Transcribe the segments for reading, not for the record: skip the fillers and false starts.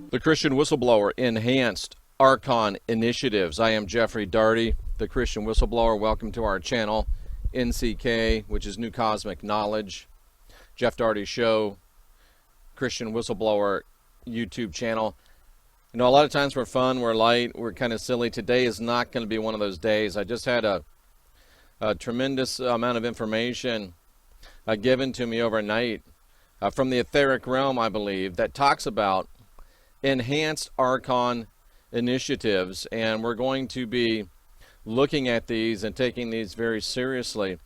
The Christian Whistleblower Enhanced Archon Initiatives. I am Jeffrey Daugherty, the Christian Whistleblower. Welcome to our channel, NCK, which is New Cosmic Knowledge. Jeff Daugherty Show, Christian Whistleblower YouTube channel. You know, a lot of times we're fun, we're light, we're kind of silly. Today is not going to be one of those days. I just had a tremendous amount of information given to me overnight from the etheric realm, I believe, that talks about enhanced Archon initiatives, and we're going to be looking at these and taking these very seriously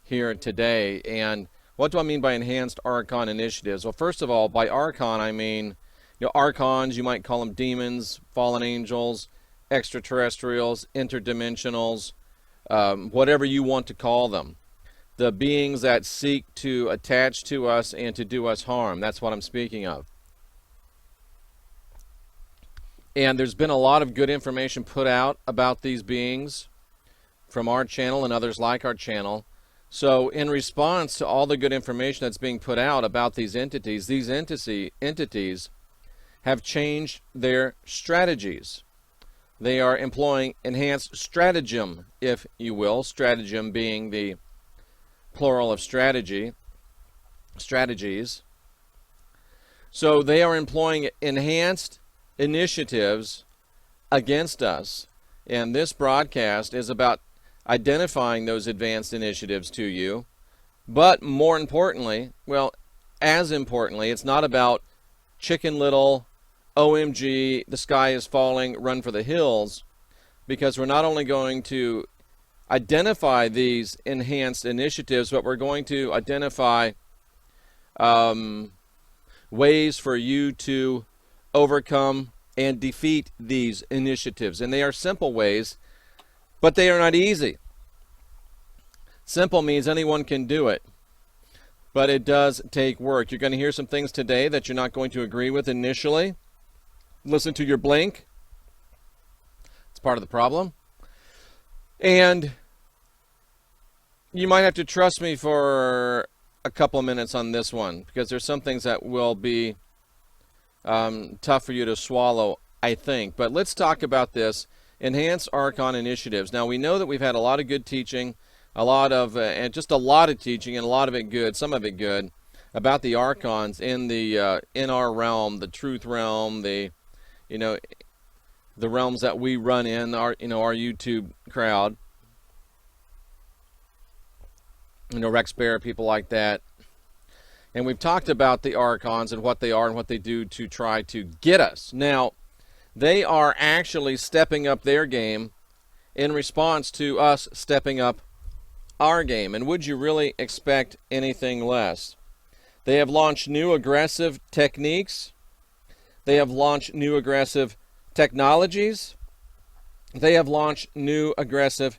here today. And what do I mean by enhanced Archon initiatives? Well, first of all, by Archon I mean, you know, Archons, you might call them demons, fallen angels, extraterrestrials, interdimensionals, whatever you want to call them. The beings that seek to attach to us and to do us harm. That's what I'm speaking of. And there's been a lot of good information put out about these beings from our channel and others like our channel. So in response to all the good information that's being put out about these entities have changed their strategies. They are employing enhanced stratagem, if you will, stratagem being the plural of strategies. So they are employing enhanced initiatives against us, and this broadcast is about identifying those advanced initiatives to you. But more importantly, well, as importantly, it's not about Chicken Little, OMG, the sky is falling, run for the hills, because we're not only going to identify these enhanced initiatives, but we're going to identify ways for you to overcome and defeat these initiatives. And they are simple ways, but they are not easy. Simple means anyone can do it, but it does take work. You're going to hear some things today that you're not going to agree with initially. Listen to your blink. It's part of the problem. And you might have to trust me for a couple of minutes on this one, because there's some things that will be tough for you to swallow, I think. But let's talk about this enhanced Archon initiatives. Now, we know that we've had a lot of good teaching, and just a lot of teaching, and a lot of it good, some of it good, about the Archons in the in our realm, the truth realm, the realms that we run in, our YouTube crowd. Rex Bear, people like that. And we've talked about the Archons and what they are and what they do to try to get us. Now, they are actually stepping up their game in response to us stepping up our game. And would you really expect anything less? They have launched new aggressive techniques. They have launched new aggressive technologies. They have launched new aggressive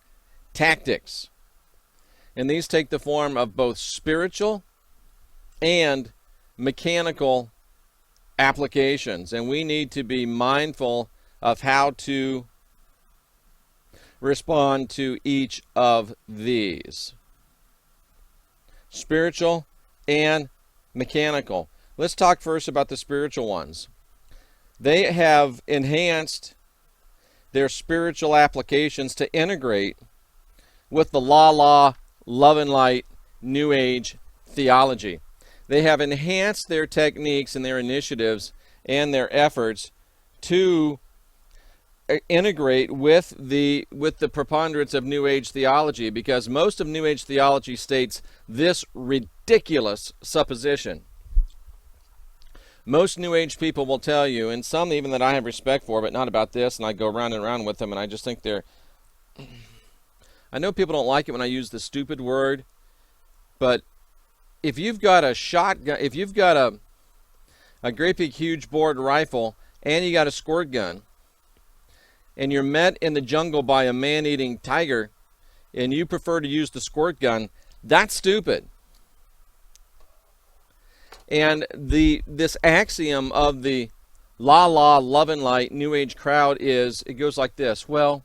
tactics. And these take the form of both spiritual and mechanical applications, and we need to be mindful of how to respond to each of these. Spiritual and mechanical. Let's talk first about the spiritual ones. They have enhanced their spiritual applications to integrate with the love and light, New Age theology. They have enhanced their techniques and their initiatives and their efforts to integrate with the preponderance of New Age theology, because most of New Age theology states this ridiculous supposition. Most New Age people will tell you, and some even that I have respect for, but not about this, and I go round and round with them, and I just think they're... I know people don't like it when I use the stupid word, but if you've got a shotgun, if you've got a great big huge bored rifle and you got a squirt gun, and you're met in the jungle by a man-eating tiger, and you prefer to use the squirt gun, that's stupid. And this axiom of the love and light, New Age crowd it goes like this. Well,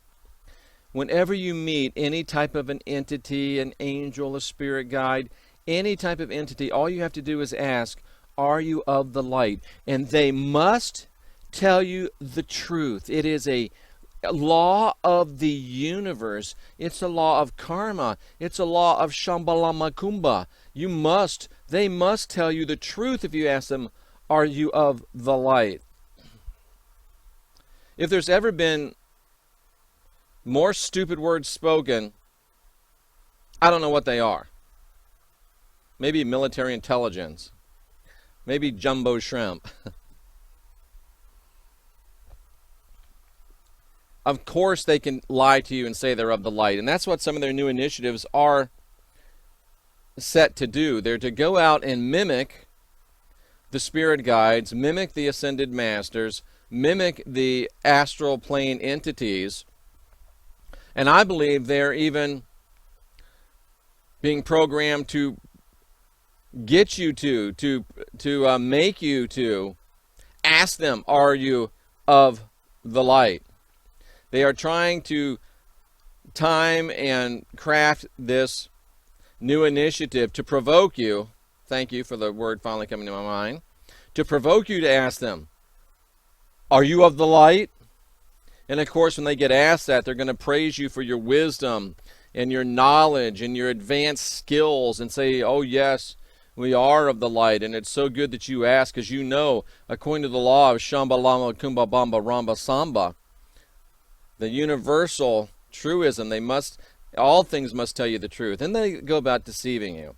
whenever you meet any type of an entity, an angel, a spirit guide, any type of entity, all you have to do is ask, are you of the light? And they must tell you the truth. It is a law of the universe. It's a law of karma. It's a law of Shambhala. They must tell you the truth if you ask them, are you of the light? If there's ever been more stupid words spoken, I don't know what they are. Maybe military intelligence. Maybe jumbo shrimp. Of course they can lie to you and say they're of the light. And that's what some of their new initiatives are set to do. They're to go out and mimic the spirit guides, mimic the ascended masters, mimic the astral plane entities. And I believe they're even being programmed to get you to make you to ask them, are you of the light? They are trying to time and craft this new initiative to provoke you. Thank you for the word finally coming to my mind. To provoke you to ask them, are you of the light? And of course, when they get asked that, they're going to praise you for your wisdom and your knowledge and your advanced skills and say, oh yes, we are of the light, and it's so good that you ask, because you know, according to the law of Shamba Lama Kumbha Bamba Ramba Samba, the universal truism, all things must tell you the truth, and they go about deceiving you.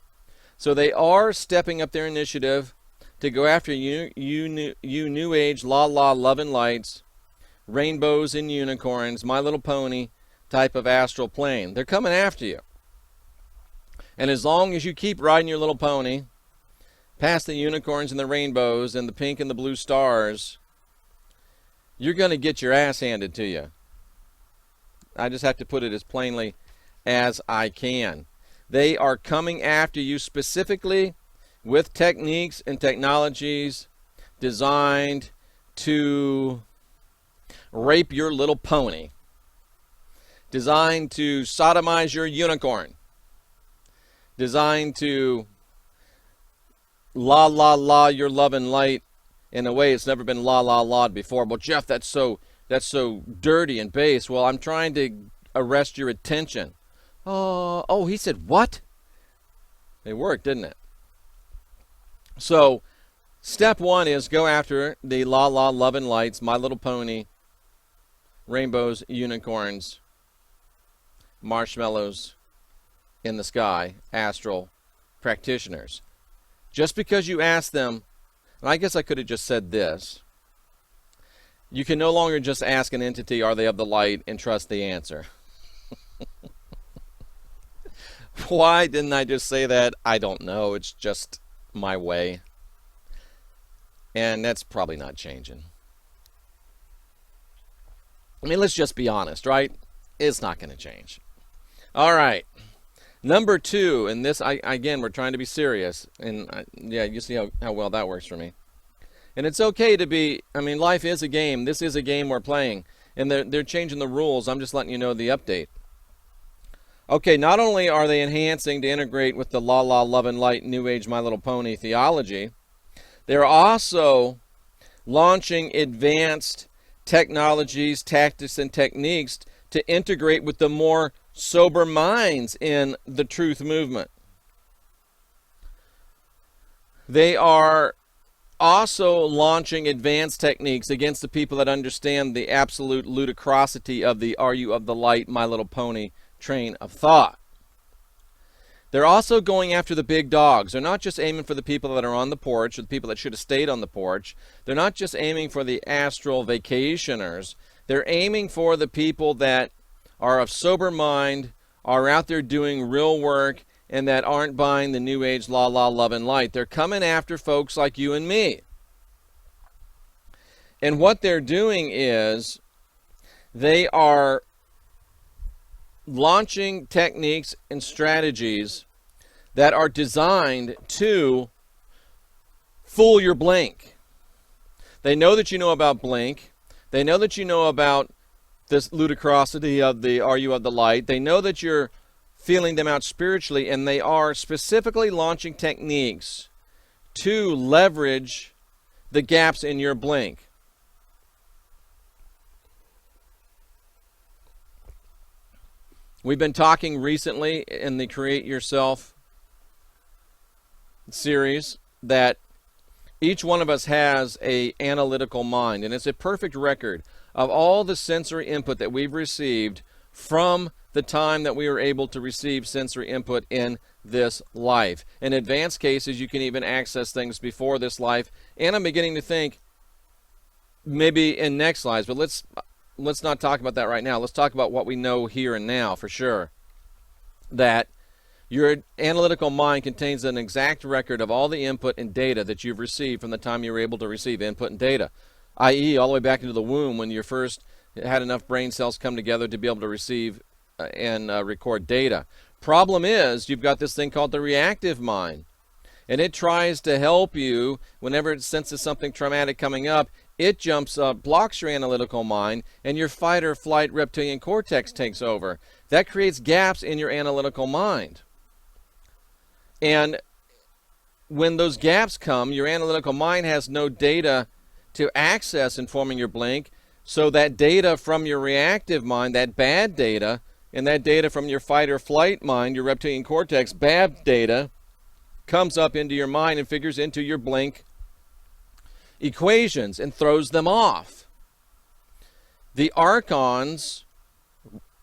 So they are stepping up their initiative to go after you new age, love and lights, rainbows and unicorns, My Little Pony type of astral plane. They're coming after you. And as long as you keep riding your little pony past the unicorns and the rainbows and the pink and the blue stars, you're going to get your ass handed to you. I just have to put it as plainly as I can. They are coming after you specifically with techniques and technologies designed to rape your little pony, designed to sodomize your unicorn, designed to your love and light in a way it's never been la'd before. Well, Jeff, that's so dirty and base. Well, I'm trying to arrest your attention. Oh, he said what? It worked, didn't it? So, step one is go after the love and lights, My Little Pony, rainbows, unicorns, marshmallows in the sky, astral practitioners. Just because you ask them, and I guess I could have just said this, you can no longer just ask an entity, are they of the light, and trust the answer. Why didn't I just say that? I don't know. It's just my way. And that's probably not changing. I mean, let's just be honest, right? It's not going to change. All right. Number two, and this, again, we're trying to be serious. And yeah, you see how well that works for me. And it's okay to be, I mean, life is a game. This is a game we're playing. And they're changing the rules. I'm just letting you know the update. Okay, not only are they enhancing to integrate with the love and light, New Age, My Little Pony theology, they're also launching advanced technologies, tactics, and techniques to integrate with the more sober minds in the truth movement. They are also launching advanced techniques against the people that understand the absolute ludicrosity of the Are You of the Light, My Little Pony train of thought. They're also going after the big dogs. They're not just aiming for the people that are on the porch or the people that should have stayed on the porch. They're not just aiming for the astral vacationers. They're aiming for the people that are of sober mind, are out there doing real work, and that aren't buying the New Age love and light. They're coming after folks like you and me. And what they're doing is they are launching techniques and strategies that are designed to fool your blink. They know that you know about blink. They know that you know about this ludicrosity of the Are You of the Light. They know that you're feeling them out spiritually, and they are specifically launching techniques to leverage the gaps in your blink. We've been talking recently in the Create Yourself series that each one of us has an analytical mind, and it's a perfect record of all the sensory input that we've received from the time that we were able to receive sensory input in this life. In advanced cases, you can even access things before this life, and I'm beginning to think maybe in next lives, but let's not talk about that right now. Let's talk about what we know here and now for sure. That your analytical mind contains an exact record of all the input and data that you've received from the time you were able to receive input and data, i.e. all the way back into the womb when you first had enough brain cells come together to be able to receive and record data. Problem is, you've got this thing called the reactive mind, and it tries to help you whenever it senses something traumatic coming up. It jumps up, blocks your analytical mind, and your fight or flight reptilian cortex takes over. That creates gaps in your analytical mind. And when those gaps come, your analytical mind has no data to access in forming your blink. So that data from your reactive mind, that bad data, and that data from your fight or flight mind, your reptilian cortex, bad data, comes up into your mind and figures into your blink equations and throws them off. The Archons,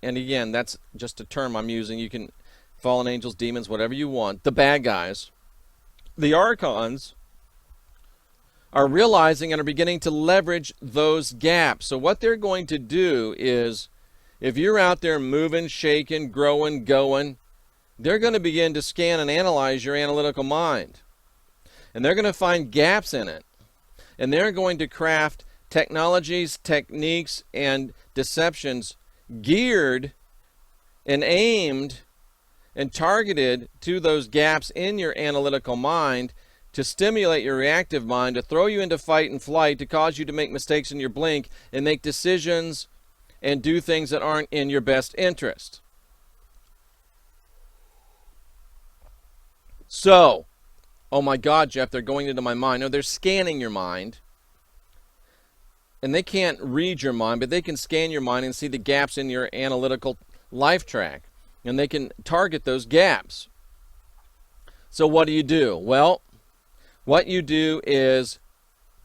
and again, that's just a term I'm using. You can fallen angels, demons, whatever you want, the bad guys. The Archons are realizing and are beginning to leverage those gaps. So what they're going to do is, if you're out there moving, shaking, growing, going, they're going to begin to scan and analyze your analytical mind. And they're going to find gaps in it. And they're going to craft technologies, techniques, and deceptions geared and aimed and targeted to those gaps in your analytical mind to stimulate your reactive mind, to throw you into fight and flight, to cause you to make mistakes in your blink and make decisions and do things that aren't in your best interest. So, oh my God, Jeff, they're going into my mind. No, they're scanning your mind. And they can't read your mind, but they can scan your mind and see the gaps in your analytical life track. And they can target those gaps. So what do? Well, what you do is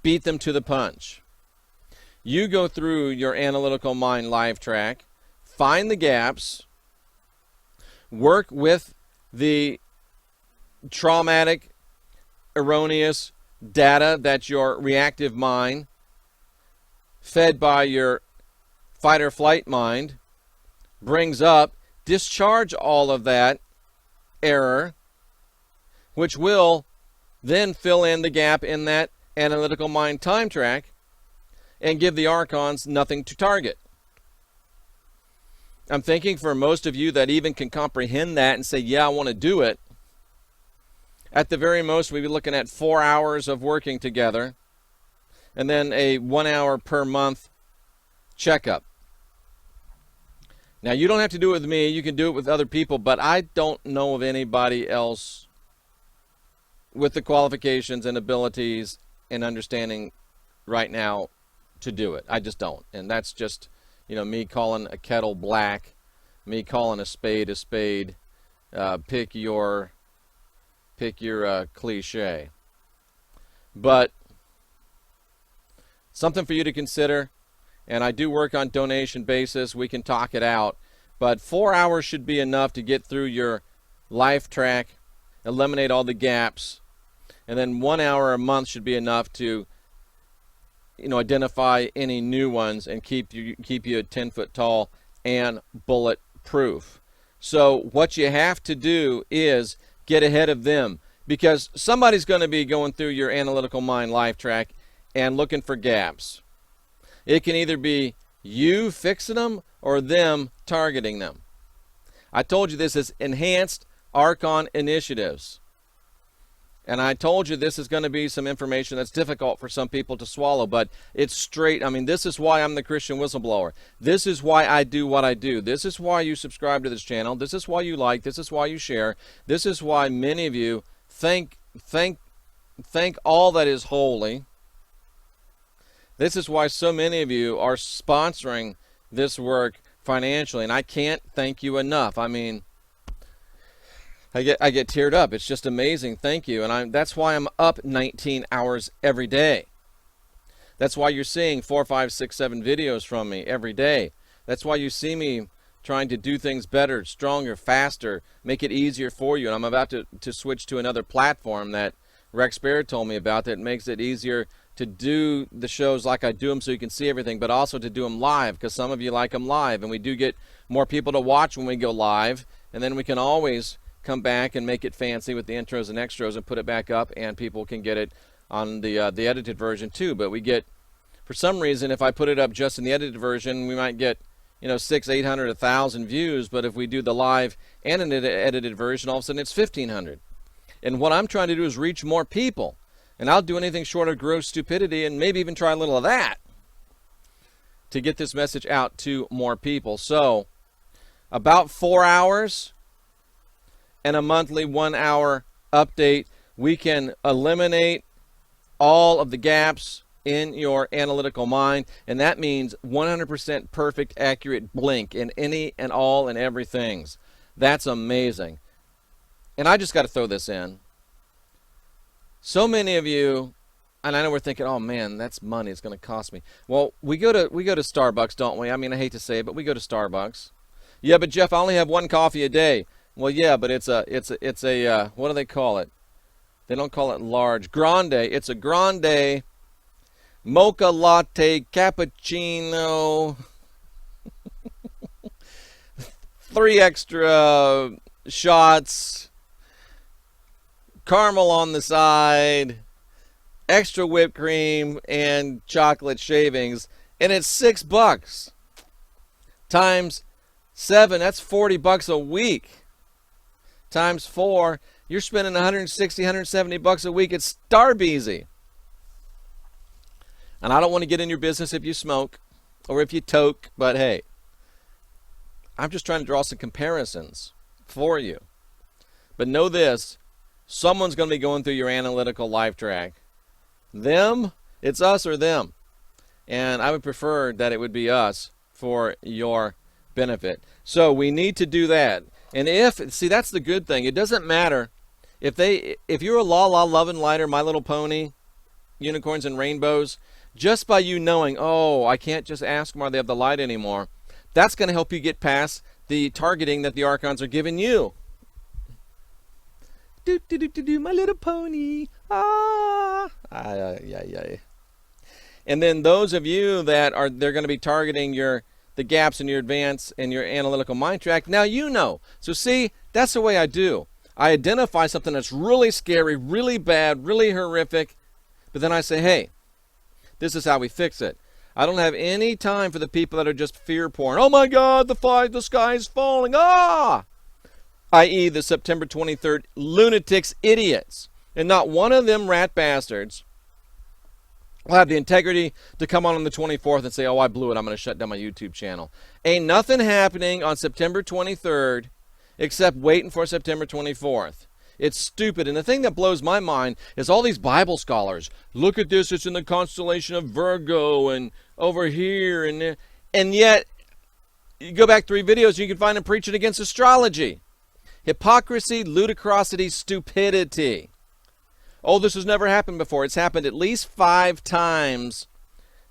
beat them to the punch. You go through your analytical mind life track, find the gaps, work with the traumatic, erroneous data that your reactive mind, fed by your fight or flight mind, brings up. Discharge all of that error, which will then fill in the gap in that analytical mind time track and give the Archons nothing to target. I'm thinking for most of you that even can comprehend that and say, yeah, I want to do it, at the very most, we'd be looking at 4 hours of working together and then a 1 hour per month checkup. Now, you don't have to do it with me. You can do it with other people, but I don't know of anybody else with the qualifications and abilities and understanding right now to do it. I just don't. And that's just, me calling a kettle black, me calling a spade a spade. Pick your cliche. But something for you to consider. And I do work on donation basis. We can talk it out. But 4 hours should be enough to get through your life track, eliminate all the gaps. And then 1 hour a month should be enough to, identify any new ones and keep you 10 foot tall and bulletproof. So what you have to do is get ahead of them, because somebody's going to be going through your analytical mind life track and looking for gaps. It can either be you fixing them or them targeting them. I told you this is enhanced Archon initiatives. And I told you this is going to be some information that's difficult for some people to swallow, but it's straight. This is why I'm the Christian Whistleblower. This is why I do what I do. This is why you subscribe to this channel. This is why you like. This is why you share. This is why many of you thank all that is holy. This is why so many of you are sponsoring this work financially, and I can't thank you enough. I mean, I get teared up. It's just amazing. Thank you. And that's why I'm up 19 hours every day. That's why you're seeing 4, 5, 6, 7 videos from me every day. That's why you see me trying to do things better, stronger, faster, make it easier for you. And I'm about to switch to another platform that Rex Barrett told me about that makes it easier to do the shows like I do them so you can see everything, but also to do them live, because some of you like them live, and we do get more people to watch when we go live, and then we can always come back and make it fancy with the intros and extras and put it back up, and people can get it on the edited version too. But we get, for some reason, if I put it up just in the edited version, we might get 600, 800, 1,000 views, but if we do the live and an edited version, all of a sudden it's 1,500. And what I'm trying to do is reach more people. And I'll do anything short of gross stupidity, and maybe even try a little of that to get this message out to more people. So, about 4 hours and a monthly 1 hour update, we can eliminate all of the gaps in your analytical mind, and that means 100% perfect, accurate blink in any and all and everything. That's amazing. And I just got to throw this in. So many of you, and I know we're thinking, oh man, that's money, it's going to cost me. Well, we go to Starbucks, don't we? I mean, I hate to say it, but we go to Starbucks. Yeah, but Jeff, I only have 1 coffee a day. Well, yeah, but it's a what do they call it? They don't call it large. Grande. It's a grande mocha latte cappuccino. 3 extra shots. Caramel on the side, extra whipped cream, and chocolate shavings, and it's $6 times 7. That's $40 a week. Times 4, you're spending 160, 170 bucks a week at Starbeezy. And I don't want to get in your business if you smoke or if you toke, but hey, I'm just trying to draw some comparisons for you. But know this. Someone's going to be going through your analytical life track. Them, it's us or them. And I would prefer that it would be us for your benefit. So we need to do that. And see, that's the good thing. It doesn't matter if you're a La La Love and Lighter, My Little Pony, Unicorns and Rainbows, just by you knowing, oh, I can't just ask them are they have the light anymore, that's going to help you get past the targeting that the Archons are giving you. Do, do, do, do, do, My Little Pony. Yeah. And then those of you that they're going to be targeting the gaps in your advance and your analytical mind track. Now you know. So see, that's the way I do. I identify something that's really scary, really bad, really horrific, but then I say, hey, this is how we fix it. I don't have any time for the people that are just fear porn. Oh my God, the sky is falling. I.e. the September 23rd lunatics, idiots. And not one of them rat bastards will have the integrity to come on the 24th and say, oh, I blew it, I'm going to shut down my YouTube channel. Ain't nothing happening on September 23rd except waiting for September 24th. It's stupid. And the thing that blows my mind is all these Bible scholars. Look at this, it's in the constellation of Virgo and over here. And yet, you go back 3 videos, you can find them preaching against astrology. Hypocrisy, ludicrosity, stupidity. Oh, this has never happened before. It's happened at least 5 times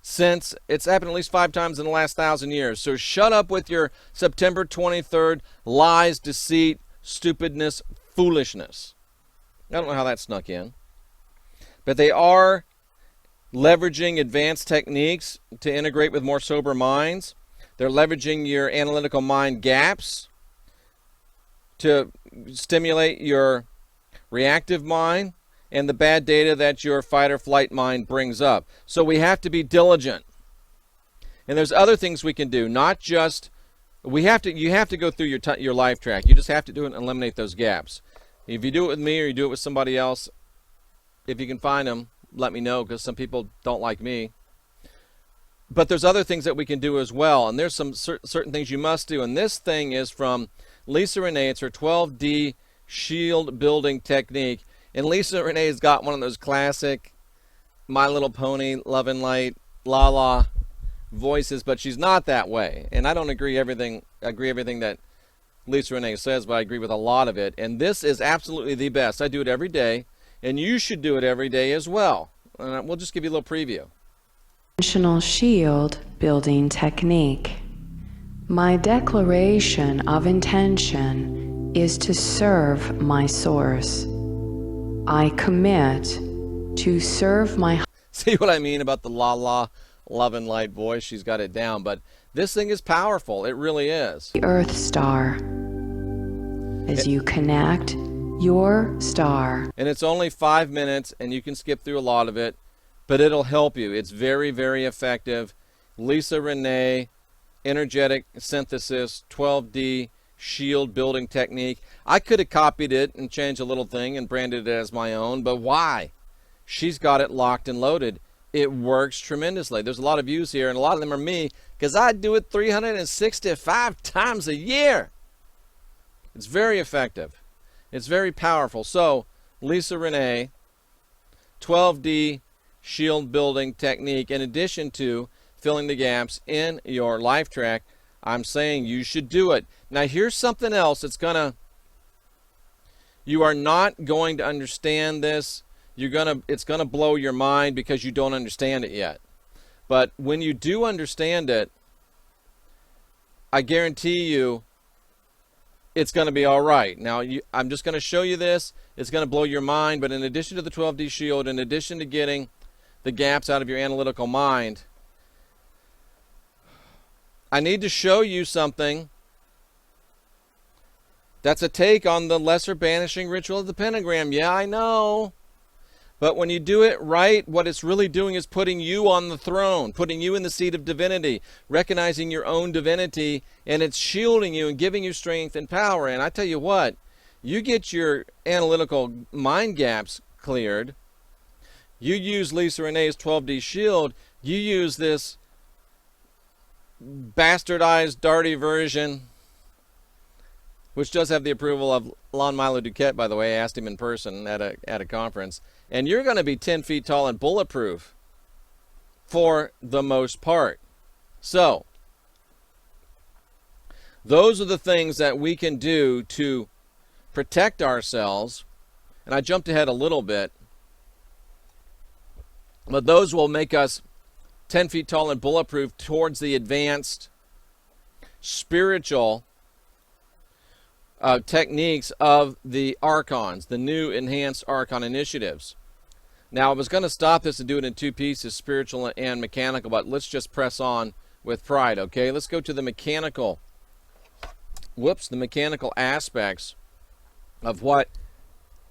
it's happened at least 5 times in the last 1,000 years. So shut up with your September 23rd lies, deceit, stupidness, foolishness. I don't know how that snuck in. But they are leveraging advanced techniques to integrate with more sober minds. They're leveraging your analytical mind gaps to stimulate your reactive mind and the bad data that your fight or flight mind brings up. So we have to be diligent. And there's other things we can do, not just you have to go through your life track. You just have to do it and eliminate those gaps. If you do it with me or you do it with somebody else, if you can find them, let me know, because some people don't like me. But there's other things that we can do as well, and there's some certain things you must do. And this thing is from Lisa Renee. It's her 12D shield building technique. And Lisa Renee's got one of those classic My Little Pony, Love and Light, La La voices, but she's not that way. And I don't agree everything that Lisa Renee says, but I agree with a lot of it. And this is absolutely the best. I do it every day, and you should do it every day as well. We'll just give you a little preview. Dimensional shield building technique. My declaration of intention is to serve my source. I commit to serve my... See what I mean about the love and light voice? She's got it down, but this thing is powerful. It really is. The Earth Star. As you connect your star. And it's only 5 minutes, and you can skip through a lot of it, but it'll help you. It's very, very effective. Lisa Renee, energetic synthesis, 12D shield building technique. I could have copied it and changed a little thing and branded it as my own, but why? She's got it locked and loaded. It works tremendously. There's a lot of views here, and a lot of them are me, because I do it 365 times a year. It's very effective. It's very powerful. So, Lisa Renee, 12D shield building technique, in addition to filling the gaps in your life track, I'm saying you should do it. Now, here's something else. You are not going to understand this. It's gonna blow your mind because you don't understand it yet. But when you do understand it, I guarantee you it's going to be all right. Now, I'm just going to show you this. It's going to blow your mind, but in addition to the 12D shield, in addition to getting the gaps out of your analytical mind, I need to show you something that's a take on the lesser banishing ritual of the pentagram. Yeah, I know. But when you do it right, what it's really doing is putting you on the throne, putting you in the seat of divinity, recognizing your own divinity, and it's shielding you and giving you strength and power. And I tell you what, you get your analytical mind gaps cleared, you use Lisa Renee's 12D shield, you use this bastardized, darty version, which does have the approval of Lon Milo Duquette, by the way. I asked him in person at a conference. And you're going to be 10 feet tall and bulletproof for the most part. So, those are the things that we can do to protect ourselves. And I jumped ahead a little bit. But those will make us 10 feet tall and bulletproof towards the advanced spiritual techniques of the Archons, the new enhanced Archon initiatives. Now, I was going to stop this and do it in two pieces, spiritual and mechanical, but let's just press on with pride, okay? Let's go to the mechanical, the mechanical aspects of what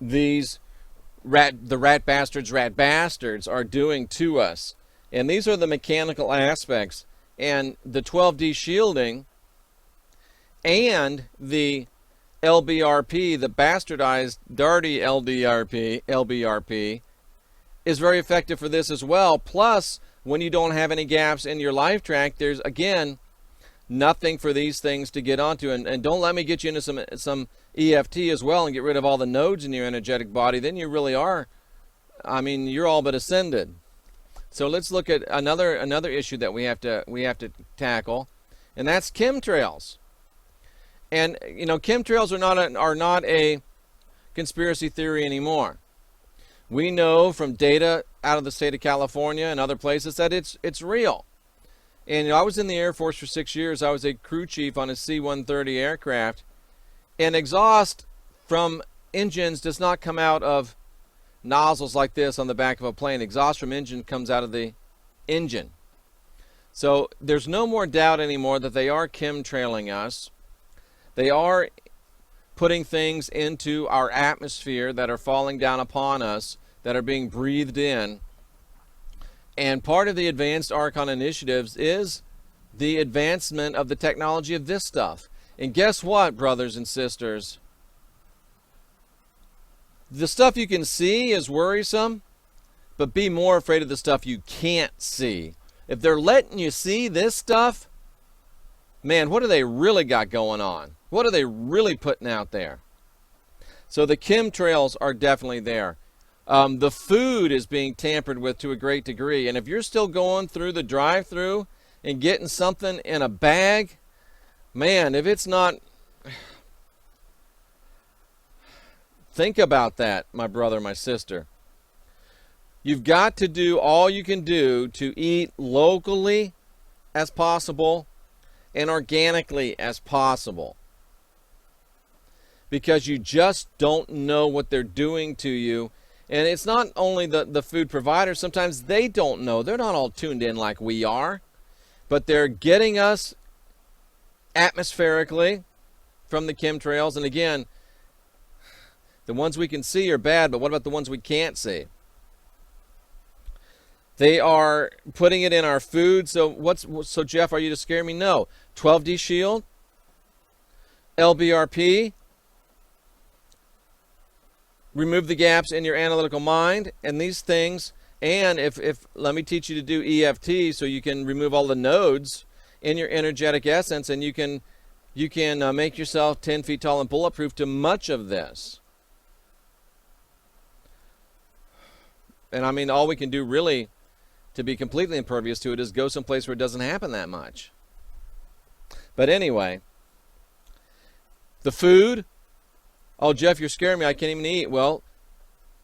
these rat bastards are doing to us. And these are the mechanical aspects. And the 12D shielding and the LBRP, the bastardized, darty LBRP, is very effective for this as well. Plus, when you don't have any gaps in your life track, there's, again, nothing for these things to get onto. And don't let me get you into some EFT as well and get rid of all the nodes in your energetic body. Then you really are, I mean, you're all but ascended. So let's look at another issue that we have to tackle, and that's chemtrails. And, you know, chemtrails are not a conspiracy theory anymore. We know from data out of the state of California and other places that it's real. And, you know, I was in the Air Force for 6 years. I was a crew chief on a C-130 aircraft. And exhaust from engines does not come out of nozzles like this on the back of a plane. Exhaust from engine comes out of the engine. So there's no more doubt anymore that they are chemtrailing us. They are putting things into our atmosphere that are falling down upon us, that are being breathed in. And part of the advanced Archon initiatives is the advancement of the technology of this stuff. And guess what, brothers and sisters? The stuff you can see is worrisome, but be more afraid of the stuff you can't see. If they're letting you see this stuff, man, what do they really got going on? What are they really putting out there? So the chemtrails are definitely there. The food is being tampered with to a great degree. And if you're still going through the drive-thru and getting something in a bag, man, if it's not... Think about that, my brother, my sister. You've got to do all you can do to eat locally as possible and organically as possible. Because you just don't know what they're doing to you. And it's not only the food providers. Sometimes they don't know. They're not all tuned in like we are. But they're getting us atmospherically from the chemtrails. And again, the ones we can see are bad, but what about the ones we can't see? They are putting it in our food. So Jeff, are you to scare me? No. 12D shield, LBRP, remove the gaps in your analytical mind, and these things. And if let me teach you to do EFT, so you can remove all the nodes in your energetic essence, and you can make yourself 10 feet tall and bulletproof to much of this. And I mean, all we can do really to be completely impervious to it is go someplace where it doesn't happen that much. But anyway, the food. Oh, Jeff, you're scaring me. I can't even eat. Well,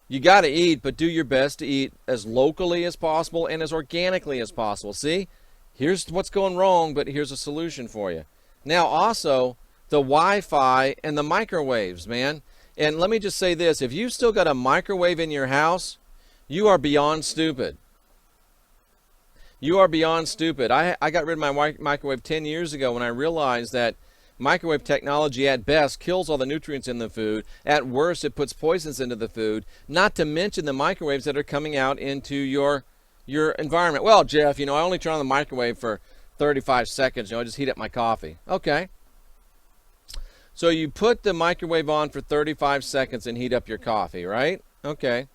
you got to eat, but do your best to eat as locally as possible and as organically as possible. See, here's what's going wrong, but here's a solution for you. Now, also, the Wi-Fi and the microwaves, man. And let me just say this. If you've still got a microwave in your house, you are beyond stupid. You are beyond stupid. I got rid of my microwave 10 years ago when I realized that microwave technology at best kills all the nutrients in the food. At worst, it puts poisons into the food, not to mention the microwaves that are coming out into your environment. Well, Jeff, I only turn on the microwave for 35 seconds. I just heat up my coffee. Okay. So you put the microwave on for 35 seconds and heat up your coffee, right? Okay.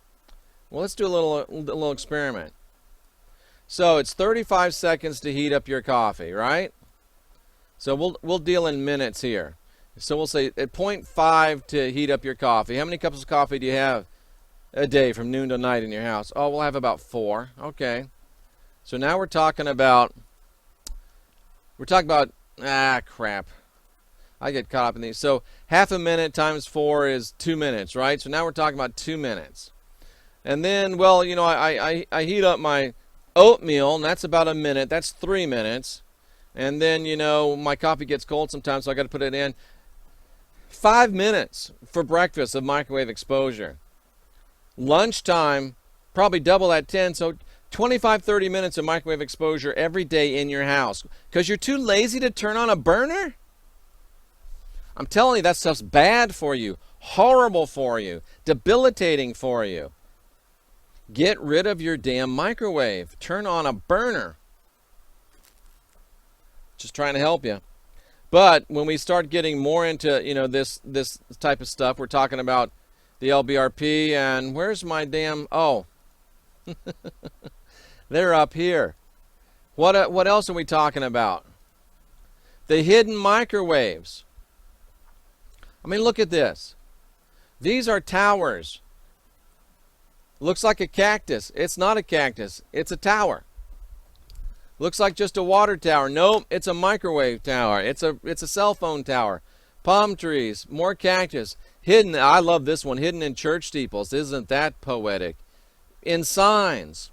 Well, let's do a little experiment. So it's 35 seconds to heat up your coffee, right? So we'll deal in minutes here. So we'll say at 0.5 to heat up your coffee. How many cups of coffee do you have a day from noon to night in your house? Oh, we'll have about 4. Okay. So now we're talking about crap. I get caught up in these. So half a minute times 4 is 2 minutes, right? So now we're talking about 2 minutes. And then, well, I heat up my oatmeal, and that's about a minute. That's 3 minutes. And then, my coffee gets cold sometimes, so I got to put it in. 5 minutes for breakfast of microwave exposure. Lunchtime, probably double that 10, so 25, 30 minutes of microwave exposure every day in your house. Because you're too lazy to turn on a burner? I'm telling you, that stuff's bad for you, horrible for you, debilitating for you. Get rid of your damn microwave. Turn on a burner. Just trying to help you. But when we start getting more into, this type of stuff, we're talking about the LBRP, and where's my damn, they're up here. What else are we talking about? The hidden microwaves. I mean, look at this. These are towers. Looks like a cactus. It's not a cactus. It's a tower. Looks like just a water tower. Nope, it's a microwave tower. It's a cell phone tower. Palm trees, more cactus. Hidden, I love this one, hidden in church steeples. Isn't that poetic? In signs.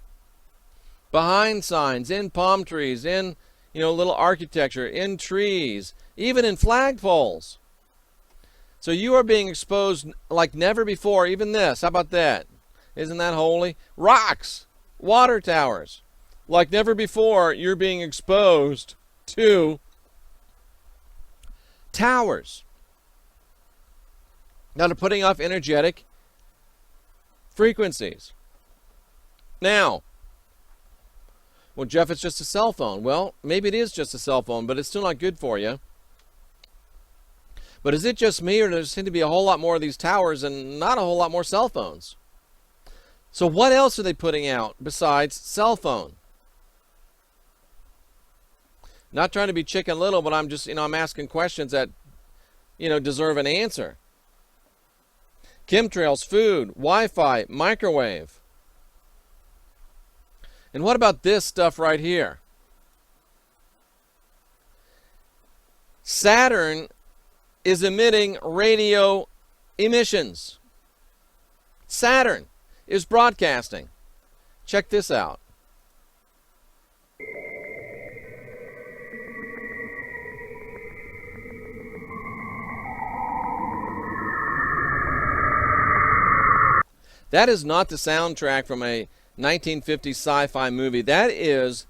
Behind signs, in palm trees, in little architecture, in trees, even in flagpoles. So you are being exposed like never before. Even this, how about that? Isn't that holy? Rocks, water towers. Like never before, you're being exposed to towers. Now, they're putting off energetic frequencies. Now, well, Jeff, it's just a cell phone. Well, maybe it is just a cell phone, but it's still not good for you. But is it just me, or does there seem to be a whole lot more of these towers and not a whole lot more cell phones? So what else are they putting out besides cell phone? Not trying to be Chicken Little, but I'm just, I'm asking questions that, deserve an answer. Chemtrails, food, Wi-Fi, microwave. And what about this stuff right here? Saturn is emitting radio emissions. Saturn is broadcasting. Check this out. That is not the soundtrack from a 1950s sci-fi movie. That is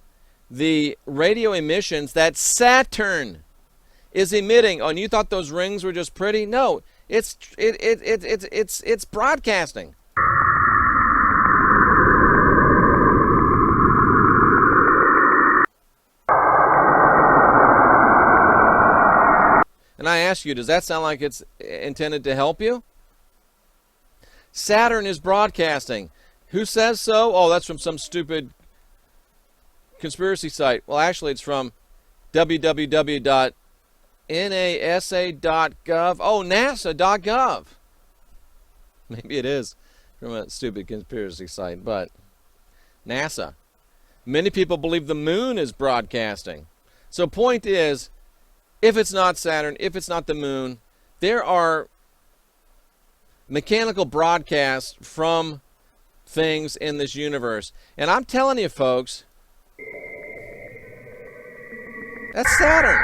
the radio emissions that Saturn is emitting. Oh, and you thought those rings were just pretty? No, it's broadcasting. And I ask you, does that sound like it's intended to help you? Saturn is broadcasting. Who says so? Oh, that's from some stupid conspiracy site. Well, actually, it's from www.nasa.gov. Oh, nasa.gov. Maybe it is from a stupid conspiracy site, but NASA. Many people believe the moon is broadcasting. So point is, if it's not Saturn, if it's not the moon, there are mechanical broadcasts from things in this universe. And I'm telling you, folks, that's Saturn.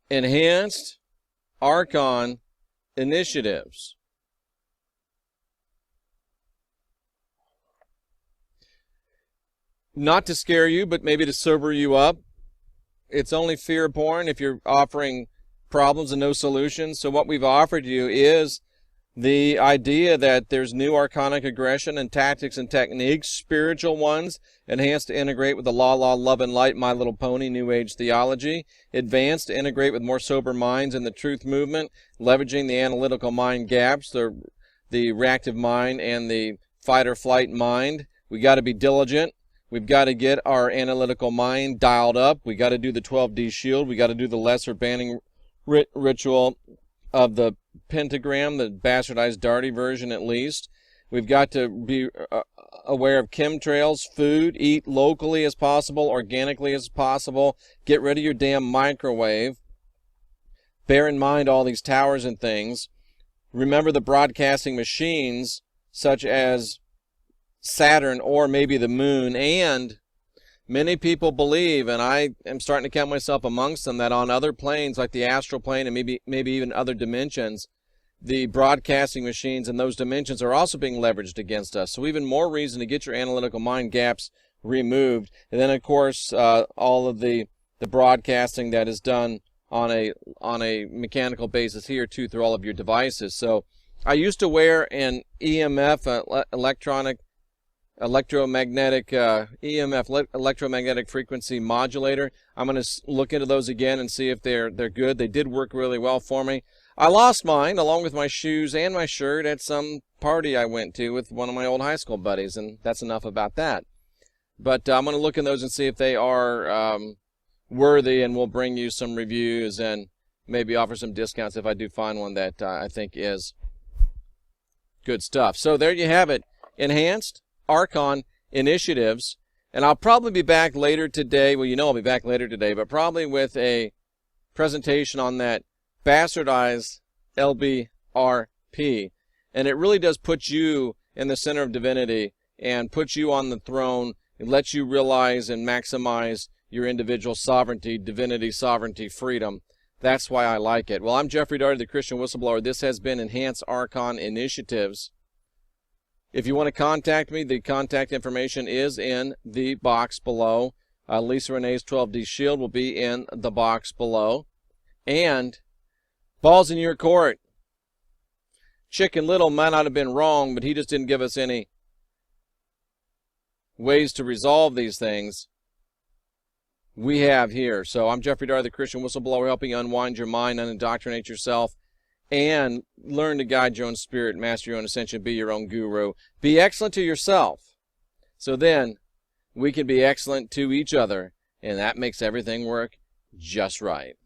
Enhanced Archon initiatives. Not to scare you, but maybe to sober you up. It's only fear-born if you're offering problems and no solutions. So what we've offered you is the idea that there's new archonic aggression and tactics and techniques, spiritual ones, enhanced to integrate with the law, love, and light, My Little Pony, New Age theology, advanced to integrate with more sober minds in the truth movement, leveraging the analytical mind gaps, the reactive mind and the fight or flight mind. We got to be diligent. We've got to get our analytical mind dialed up. We got to do the 12D shield. We got to do the lesser banning ritual of the pentagram, the bastardized Darty version at least. We've got to be aware of chemtrails, food, eat locally as possible, organically as possible. Get rid of your damn microwave. Bear in mind all these towers and things. Remember the broadcasting machines such as Saturn or maybe the moon, and many people believe, and I am starting to count myself amongst them, that on other planes like the astral plane and maybe even other dimensions, the broadcasting machines in those dimensions are also being leveraged against us. So even more reason to get your analytical mind gaps removed. And then of course all of the broadcasting that is done on a mechanical basis here too through all of your devices. So I used to wear an EMF electromagnetic frequency modulator. I'm going to look into those again and see if they're good. They did work really well for me. I lost mine along with my shoes and my shirt at some party I went to with one of my old high school buddies, and that's enough about that. But I'm going to look in those and see if they are worthy, and we'll bring you some reviews and maybe offer some discounts if I do find one that I think is good stuff. So there you have it. Enhanced Archon initiatives, and I'll probably be back later today. Well, you know I'll be back later today, but probably with a presentation on that bastardized LBRP. And it really does put you in the center of divinity and put you on the throne. It lets you realize and maximize your individual sovereignty, divinity, sovereignty, freedom. That's why I like it. Well, I'm Jeffrey Darty, the Christian Whistleblower. This has been Enhanced Archon Initiatives. If you want to contact me, the contact information is in the box below. Lisa Renee's 12D Shield will be in the box below. And ball's in your court. Chicken Little might not have been wrong, but he just didn't give us any ways to resolve these things. We have here. So I'm Jeffrey Darty, the Christian Whistleblower, helping you unwind your mind, unindoctrinate yourself, and learn to guide your own spirit, master your own ascension, be your own guru. Be excellent to yourself. So then we can be excellent to each other, and that makes everything work just right.